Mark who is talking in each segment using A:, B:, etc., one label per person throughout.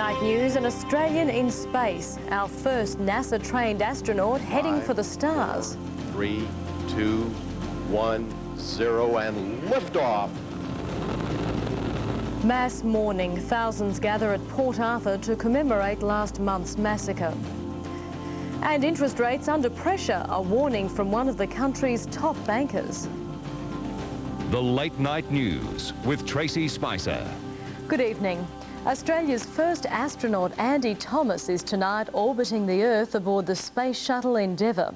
A: night news, an Australian in space. Our first NASA-trained astronaut heading for the stars.
B: 3, 2, 1, 0, and liftoff.
A: Mass mourning. Thousands gather at Port Arthur to commemorate last month's massacre. And interest rates under pressure, a warning from one of the country's top bankers.
C: The Late Night News with Tracey Spicer.
A: Good evening. Australia's first astronaut, Andy Thomas, is tonight orbiting the Earth aboard the space shuttle Endeavour.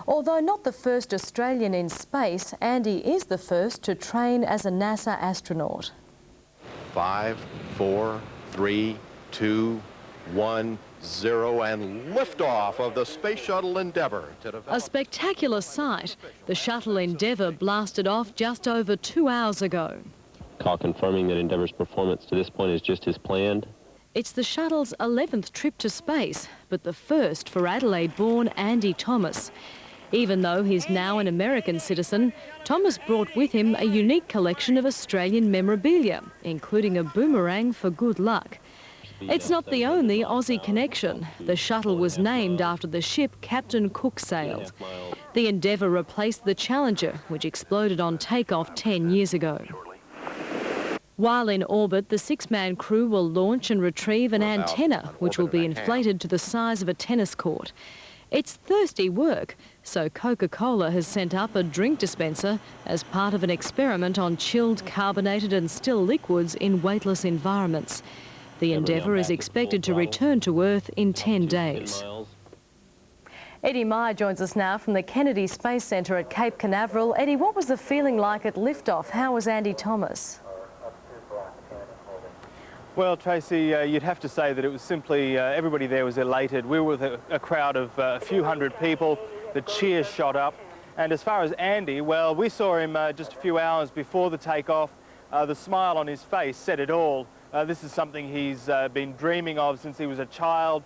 A: Although not the first Australian in space, Andy is the first to train as a NASA astronaut.
B: 5, 4, 3, 2, 1, 0, and liftoff of the Space Shuttle Endeavour.
A: A spectacular sight. The shuttle Endeavour blasted off just over 2 hours ago.
D: Call confirming that Endeavour's performance to this point is just as planned.
A: It's the shuttle's 11th trip to space, but the first for Adelaide-born Andy Thomas. Even though he's now an American citizen, Thomas brought with him a unique collection of Australian memorabilia, including a boomerang for good luck. It's not the only Aussie connection. The shuttle was named after the ship Captain Cook sailed. The Endeavour replaced the Challenger, which exploded on takeoff 10 years ago. While in orbit, the 6-man crew will launch and retrieve an antenna, which will be inflated to the size of a tennis court. It's thirsty work, so Coca-Cola has sent up a drink dispenser as part of an experiment on chilled, carbonated and still liquids in weightless environments. The Endeavour is expected to return to Earth in 10 days. Eddie Meyer joins us now from the Kennedy Space Centre at Cape Canaveral. Eddie, what was the feeling like at liftoff? How was Andy Thomas?
E: Well, Tracey, you'd have to say that it was simply everybody there was elated. We were with a crowd of a few hundred people. The cheers shot up. And as far as Andy, well, we saw him just a few hours before the takeoff. The smile on his face said it all. This is something he's been dreaming of since he was a child,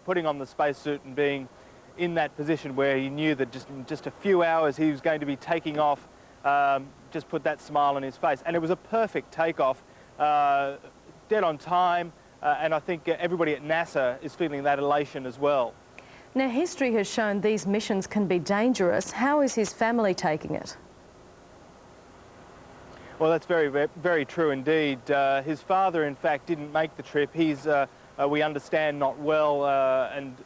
E: putting on the spacesuit and being in that position where he knew that in just a few hours he was going to be taking off, just put that smile on his face. And it was a perfect takeoff. Dead on time, and I think everybody at NASA is feeling that elation as well.
A: Now, history has shown these missions can be dangerous. How is his family taking it?
E: Well, that's very, very true indeed. His father, in fact, didn't make the trip. He's, we understand, not well, and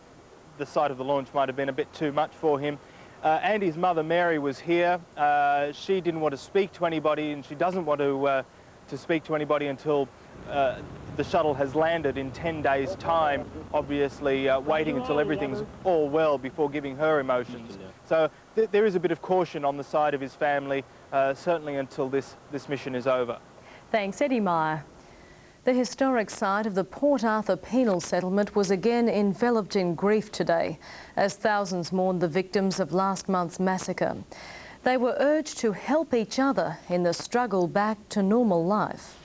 E: the sight of the launch might have been a bit too much for him. Andy's mother, Mary, was here. She didn't want to speak to anybody, and she doesn't want to speak to anybody until the shuttle has landed in 10 days' time, obviously waiting until everything's all well before giving her emotions. So there is a bit of caution on the side of his family, certainly until this mission is over.
A: Thanks, Eddie Meyer. The historic site of the Port Arthur penal settlement was again enveloped in grief today, as thousands mourned the victims of last month's massacre. They were urged to help each other in the struggle back to normal life.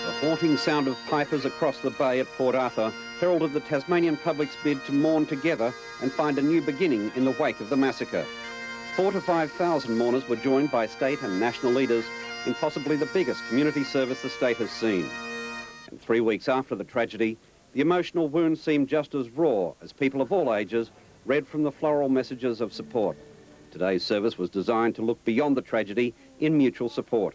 F: The haunting sound of pipers across the bay at Port Arthur heralded the Tasmanian public's bid to mourn together and find a new beginning in the wake of the massacre. 4,000 to 5,000 mourners were joined by state and national leaders in possibly the biggest community service the state has seen. And 3 weeks after the tragedy, the emotional wound seemed just as raw as people of all ages read from the floral messages of support. Today's service was designed to look beyond the tragedy in mutual support.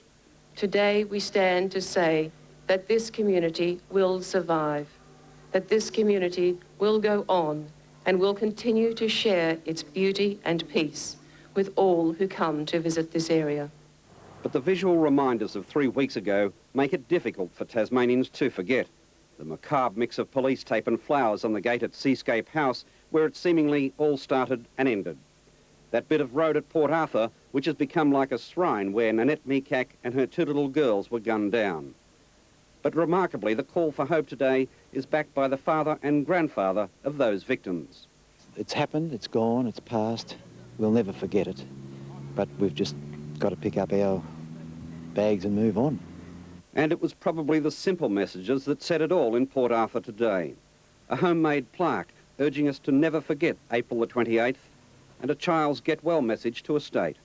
G: Today we stand to say that this community will survive, that this community will go on and will continue to share its beauty and peace with all who come to visit this area.
F: But the visual reminders of 3 weeks ago make it difficult for Tasmanians to forget. The macabre mix of police tape and flowers on the gate at Seascape House, where it seemingly all started and ended. That bit of road at Port Arthur, which has become like a shrine where Nanette Meekak and her 2 little girls were gunned down. But remarkably, the call for hope today is backed by the father and grandfather of those victims.
H: It's happened, it's gone, it's past. We'll never forget it. But we've just got to pick up our bags and move on.
F: And it was probably the simple messages that said it all in Port Arthur today. A homemade plaque urging us to never forget April the 28th, and a child's get well message to a state.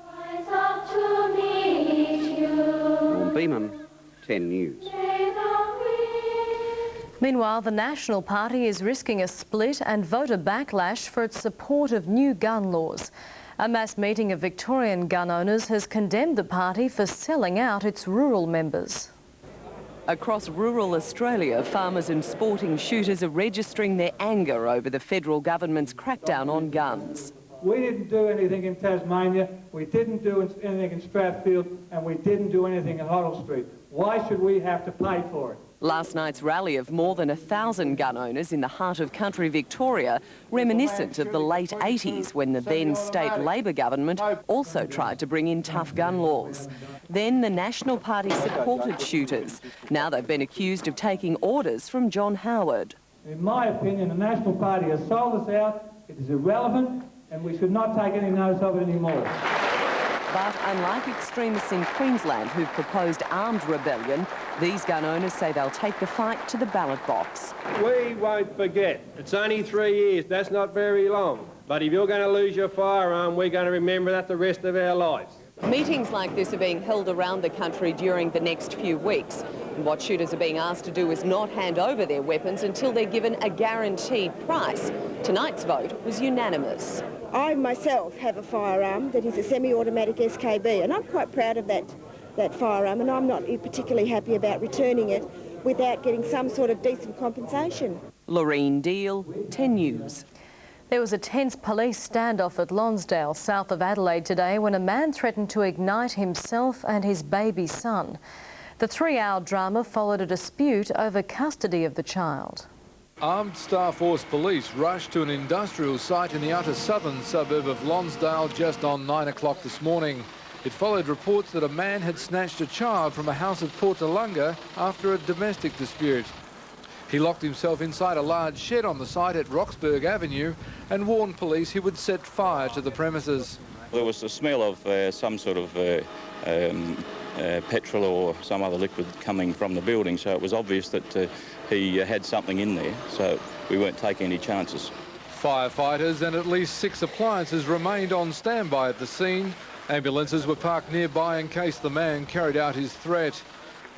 I: Rise up to
F: Beeman, 10 News.
A: Meanwhile, the National Party is risking a split and voter backlash for its support of new gun laws. A mass meeting of Victorian gun owners has condemned the party for selling out its rural members.
I: Across rural Australia, farmers and sporting shooters are registering their anger over the federal government's crackdown on guns.
J: We didn't do anything in Tasmania, we didn't do anything in Strathfield, and we didn't do anything in Hoddle Street. Why should we have to pay for it?
I: Last night's rally of more than 1,000 gun owners in the heart of country Victoria, reminiscent of the late 80s when the then state Labor government also tried to bring in tough gun laws. Then the National Party supported shooters. Now they've been accused of taking orders from John Howard.
J: In my opinion, the National Party has sold us out, it is irrelevant, and we should not take any notice of it anymore.
I: But unlike extremists in Queensland who've proposed armed rebellion, these gun owners say they'll take the fight to the ballot box.
K: We won't forget. It's only 3 years, that's not very long. But if you're going to lose your firearm, we're going to remember that the rest of our lives.
I: Meetings like this are being held around the country during the next few weeks. And what shooters are being asked to do is not hand over their weapons until they're given a guaranteed price. Tonight's vote was unanimous.
L: I myself have a firearm that is a semi-automatic SKB, and I'm quite proud of that firearm, and I'm not particularly happy about returning it without getting some sort of decent compensation.
I: Loreen Deal, 10 News.
A: There was a tense police standoff at Lonsdale, south of Adelaide today, when a man threatened to ignite himself and his baby son. The 3-hour drama followed a dispute over custody of the child.
M: Armed Star Force police rushed to an industrial site in the outer southern suburb of Lonsdale just on 9 o'clock this morning. It followed reports that a man had snatched a child from a house at Portalunga after a domestic dispute. He locked himself inside a large shed on the site at Roxburgh Avenue and warned police he would set fire to the premises.
N: There was the smell of some sort of petrol or some other liquid coming from the building, so it was obvious that he had something in there, so we weren't taking any chances.
M: Firefighters and at least 6 appliances remained on standby at the scene. Ambulances were parked nearby in case the man carried out his threat.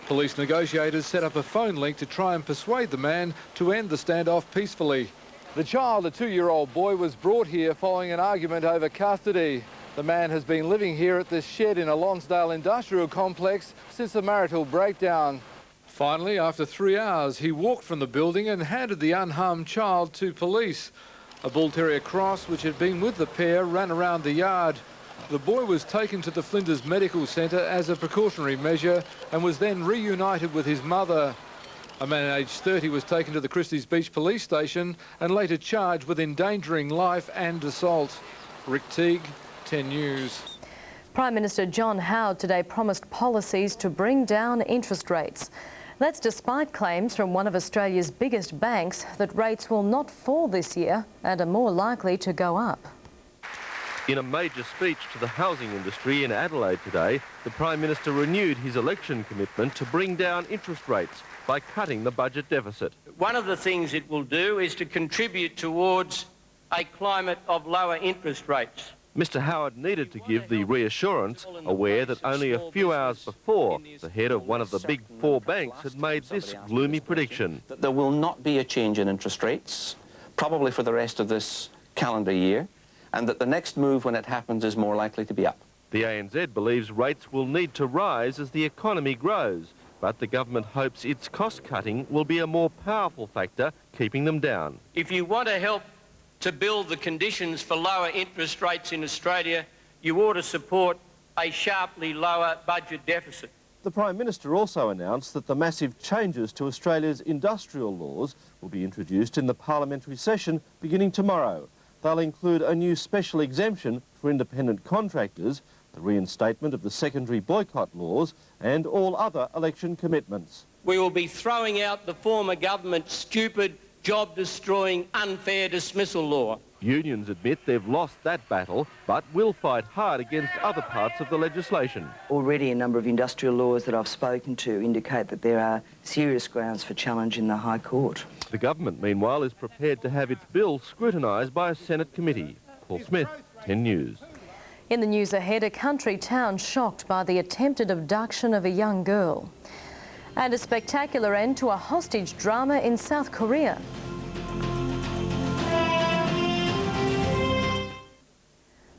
M: Police negotiators set up a phone link to try and persuade the man to end the standoff peacefully. The child, a 2-year-old boy, was brought here following an argument over custody. The man has been living here at this shed in a Lonsdale industrial complex since the marital breakdown. Finally, after 3 hours, he walked from the building and handed the unharmed child to police. A bull terrier cross, which had been with the pair, ran around the yard. The boy was taken to the Flinders Medical Centre as a precautionary measure and was then reunited with his mother. A man aged 30 was taken to the Christies Beach Police Station and later charged with endangering life and assault. Rick Teague, 10 News.
A: Prime Minister John Howard today promised policies to bring down interest rates. That's despite claims from one of Australia's biggest banks that rates will not fall this year and are more likely to go up.
O: In a major speech to the housing industry in Adelaide today, the Prime Minister renewed his election commitment to bring down interest rates by cutting the budget deficit.
P: One of the things it will do is to contribute towards a climate of lower interest rates.
O: Mr Howard needed to give the reassurance, aware that only a few hours before, the head of one of the big 4 banks had made this gloomy prediction.
Q: There will not be a change in interest rates, probably for the rest of this calendar year, and that the next move when it happens is more likely to be up.
O: The ANZ believes rates will need to rise as the economy grows, but the government hopes its cost-cutting will be a more powerful factor, keeping them down.
P: If you want to help to build the conditions for lower interest rates in Australia, you ought to support a sharply lower budget deficit.
O: The Prime Minister also announced that the massive changes to Australia's industrial laws will be introduced in the parliamentary session beginning tomorrow. They'll include a new special exemption for independent contractors, the reinstatement of the secondary boycott laws and all other election commitments.
P: We will be throwing out the former government's stupid, job-destroying, unfair dismissal law.
O: Unions admit they've lost that battle, but will fight hard against other parts of the legislation.
R: Already a number of industrial laws that I've spoken to indicate that there are serious grounds for challenge in the High Court.
O: The government, meanwhile, is prepared to have its bill scrutinised by a Senate committee. Paul Smith, 10 News.
A: In the news ahead, a country town shocked by the attempted abduction of a young girl. And a spectacular end to a hostage drama in South Korea.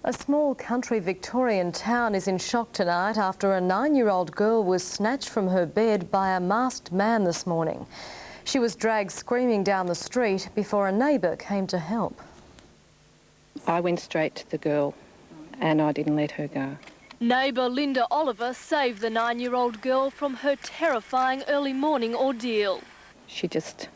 A: A small country Victorian town is in shock tonight after a 9-year-old girl was snatched from her bed by a masked man this morning. She was dragged screaming down the street before a neighbour came to help.
S: I went straight to the girl and I didn't let her go.
T: Neighbour Linda Oliver saved the 9-year-old girl from her terrifying early morning ordeal.
S: She just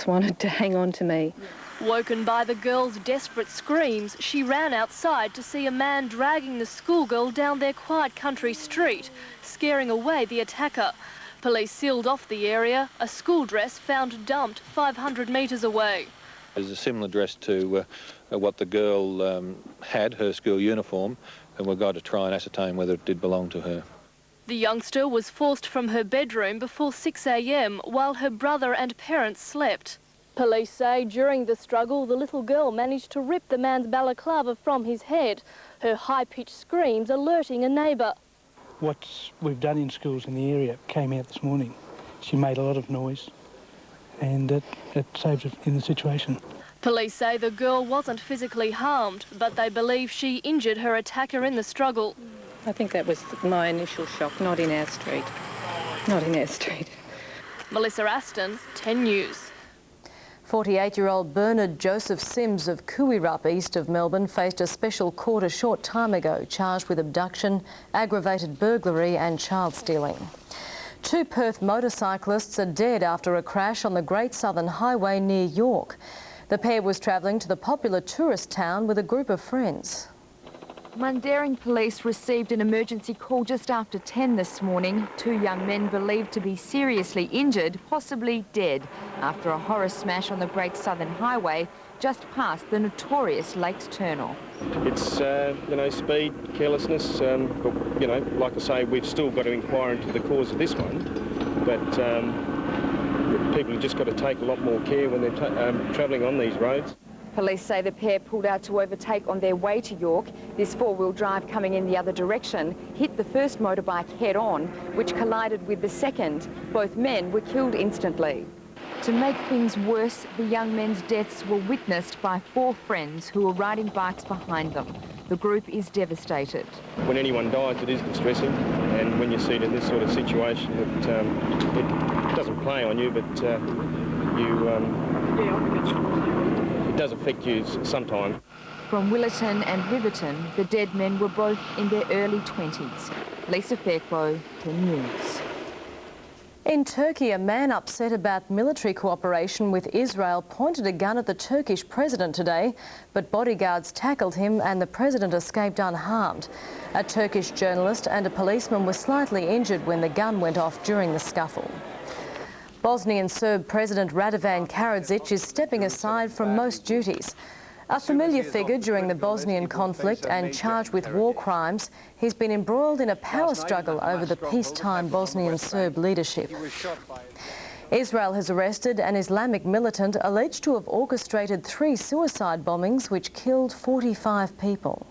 S: wanted to hang on to me.
T: Woken by the girl's desperate screams, she ran outside to see a man dragging the schoolgirl down their quiet country street, scaring away the attacker. Police sealed off the area, a school dress found dumped 500 metres away.
U: There's a similar dress to what the girl had, her school uniform, and we've got to try and ascertain whether it did belong to her.
T: The youngster was forced from her bedroom before 6 a.m. while her brother and parents slept. Police say during the struggle, the little girl managed to rip the man's balaclava from his head, her high-pitched screams alerting a neighbour.
V: What we've done in schools in the area came out this morning. She made a lot of noise and it saved her in the situation.
T: Police say the girl wasn't physically harmed, but they believe she injured her attacker in the struggle.
S: I think that was my initial shock, not in our street. Not in our street.
T: Melissa Aston, 10 News.
A: 48-year-old Bernard Joseph Sims of Kuwirup, east of Melbourne, faced a special court a short time ago, charged with abduction, aggravated burglary and child stealing. 2 Perth motorcyclists are dead after a crash on the Great Southern Highway near York. The pair was travelling to the popular tourist town with a group of friends.
W: Mundaring police received an emergency call just after 10 this morning. 2 young men believed to be seriously injured, possibly dead, after a horror smash on the Great Southern Highway just past the notorious Lakes Turnal.
X: It's, speed, carelessness, but, like I say, we've still got to inquire into the cause of this one, but people have just got to take a lot more care when they're travelling on these roads.
W: Police say the pair pulled out to overtake on their way to York. This 4-wheel drive coming in the other direction hit the first motorbike head-on, which collided with the second. Both men were killed instantly. To make things worse, the young men's deaths were witnessed by 4 friends who were riding bikes behind them. The group is devastated.
X: When anyone dies, it is distressing, and when you see it in this sort of situation, it doesn't play on you, but it does affect you sometimes.
W: From Willetton and Riverton, the dead men were both in their early 20s. Lisa Fairclough, 10 News.
A: In Turkey, a man upset about military cooperation with Israel pointed a gun at the Turkish president today, but bodyguards tackled him and the president escaped unharmed. A Turkish journalist and a policeman were slightly injured when the gun went off during the scuffle. Bosnian Serb President Radovan Karadzic is stepping aside from most duties. A familiar figure during the Bosnian conflict and charged with war crimes, he's been embroiled in a power struggle over the peacetime Bosnian Serb leadership. Israel has arrested an Islamic militant alleged to have orchestrated 3 suicide bombings which killed 45 people.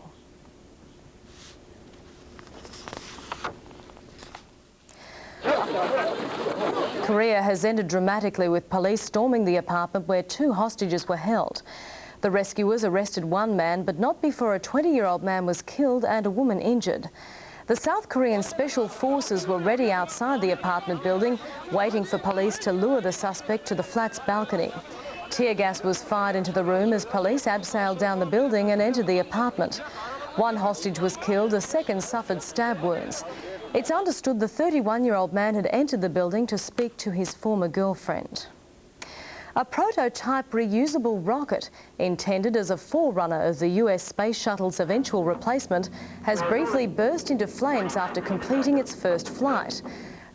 A: Korea has ended dramatically with police storming the apartment where 2 hostages were held. The rescuers arrested 1 man, but not before a 20-year-old man was killed and a woman injured. The South Korean Special Forces were ready outside the apartment building, waiting for police to lure the suspect to the flat's balcony. Tear gas was fired into the room as police abseiled down the building and entered the apartment. 1 hostage was killed, a second suffered stab wounds. It's understood the 31-year-old man had entered the building to speak to his former girlfriend. A prototype reusable rocket, intended as a forerunner of the US Space Shuttle's eventual replacement, has briefly burst into flames after completing its first flight.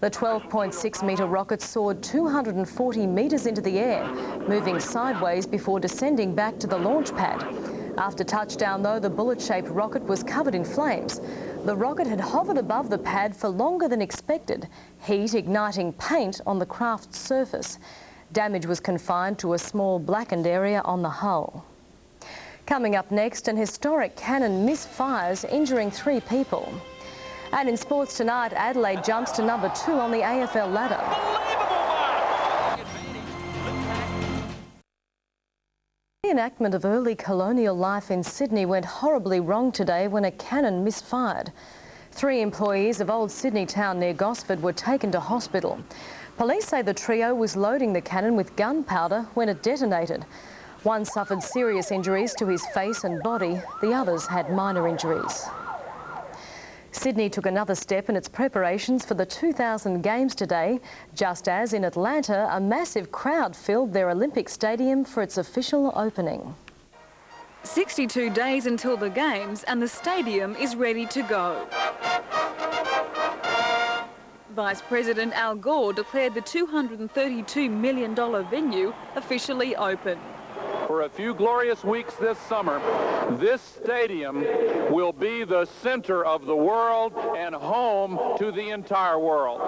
A: The 12.6-metre rocket soared 240 metres into the air, moving sideways before descending back to the launch pad. After touchdown, though, the bullet-shaped rocket was covered in flames. The rocket had hovered above the pad for longer than expected, heat igniting paint on the craft's surface. Damage was confined to a small blackened area on the hull. Coming up next, an historic cannon misfires, injuring 3 people. And in sports tonight, Adelaide jumps to number 2 on the AFL ladder. The reenactment of early colonial life in Sydney went horribly wrong today when a cannon misfired. 3 employees of Old Sydney Town near Gosford were taken to hospital. Police say the trio was loading the cannon with gunpowder when it detonated. One suffered serious injuries to his face and body, the others had minor injuries. Sydney took another step in its preparations for the 2000 Games today, just as in Atlanta a massive crowd filled their Olympic Stadium for its official opening.
B: 62 days until the Games and the stadium is ready to go. Vice President Al Gore declared the $232 million venue officially open.
C: For a few glorious weeks this summer, this stadium will be the center of the world and home to the entire world.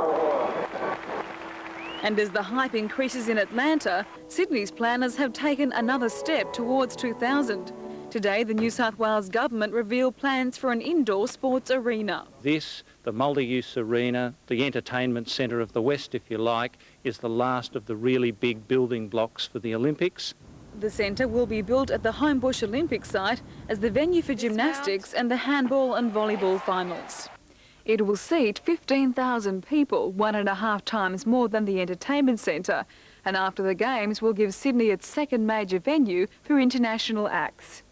B: And as the hype increases in Atlanta, Sydney's planners have taken another step towards 2000. Today, the New South Wales government revealed plans for an indoor sports arena.
D: This, the multi-use arena, the entertainment centre of the West, if you like, is the last of the really big building blocks for the Olympics.
B: The centre will be built at the Homebush Olympic site as the venue for gymnastics and the handball and volleyball finals. It will seat 15,000 people, 1.5 times more than the entertainment centre, and after the Games will give Sydney its second major venue for international acts.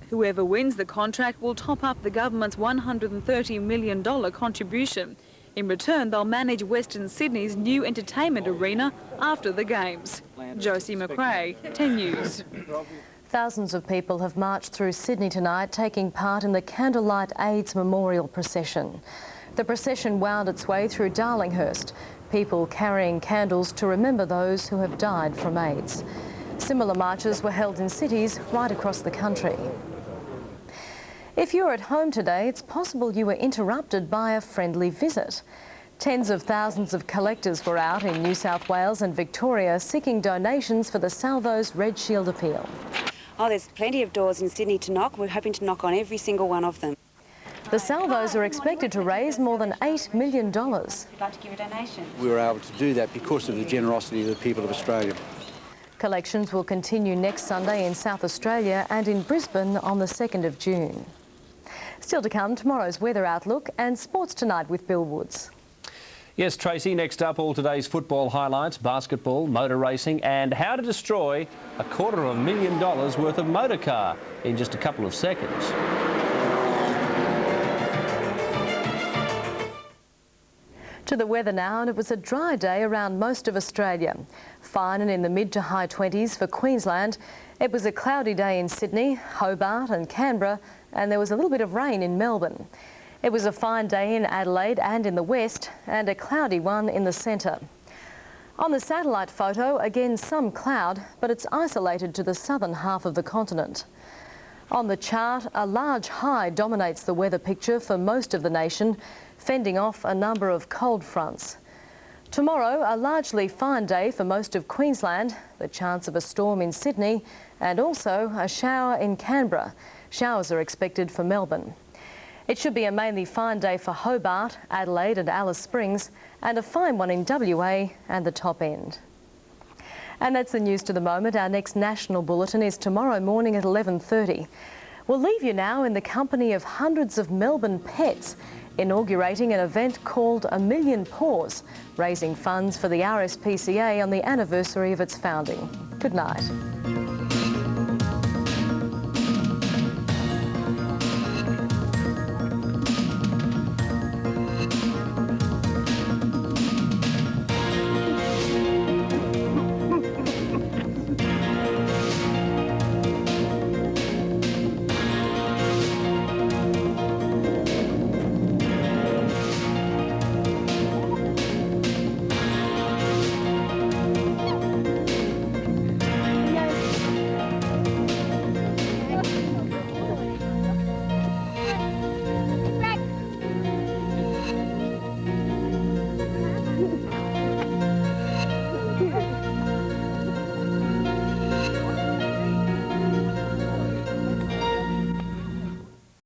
B: Whoever wins the contract will top up the government's $130 million contribution. In return, they'll manage Western Sydney's new entertainment arena after the Games. Josie McRae, 10 News.
A: Thousands of people have marched through Sydney tonight, taking part in the Candlelight AIDS Memorial Procession. The procession wound its way through Darlinghurst, people carrying candles to remember those who have died from AIDS. Similar marches were held in cities right across the country. If you're at home today, it's possible you were interrupted by a friendly visit. Tens of thousands of collectors were out in New South Wales and Victoria seeking donations for the Salvo's Red Shield appeal.
E: Oh, there's plenty of doors in Sydney to knock. We're hoping to knock on every single one of them.
A: The Salvos are expected to raise more than $8 million.
E: If you'd like to give a donation.
Y: We were able to do that because of the generosity of the people of Australia.
A: Collections will continue next Sunday in South Australia and in Brisbane on the 2nd of June. Still to come, tomorrow's weather outlook and sports tonight with Bill Woods.
Z: Yes, Tracey, next up all today's football highlights, basketball, motor racing and how to destroy $250,000 worth of motor car in just a couple of seconds.
A: To the weather now, and it was a dry day around most of Australia. Fine and in the mid to high 20s for Queensland. It was a cloudy day in Sydney, Hobart and Canberra, and there was a little bit of rain in Melbourne. It was a fine day in Adelaide and in the west, and a cloudy one in the centre. On the satellite photo, again some cloud, but it's isolated to the southern half of the continent. On the chart, a large high dominates the weather picture for most of the nation, fending off a number of cold fronts. Tomorrow, a largely fine day for most of Queensland, the chance of a storm in Sydney, and also a shower in Canberra. Showers are expected for Melbourne. It should be a mainly fine day for Hobart, Adelaide and Alice Springs, and a fine one in WA and the top end. And that's the news to the moment. Our next national bulletin is tomorrow morning at 11:30. We'll leave you now in the company of hundreds of Melbourne pets, inaugurating an event called A Million Paws, raising funds for the RSPCA on the anniversary of its founding. Good night.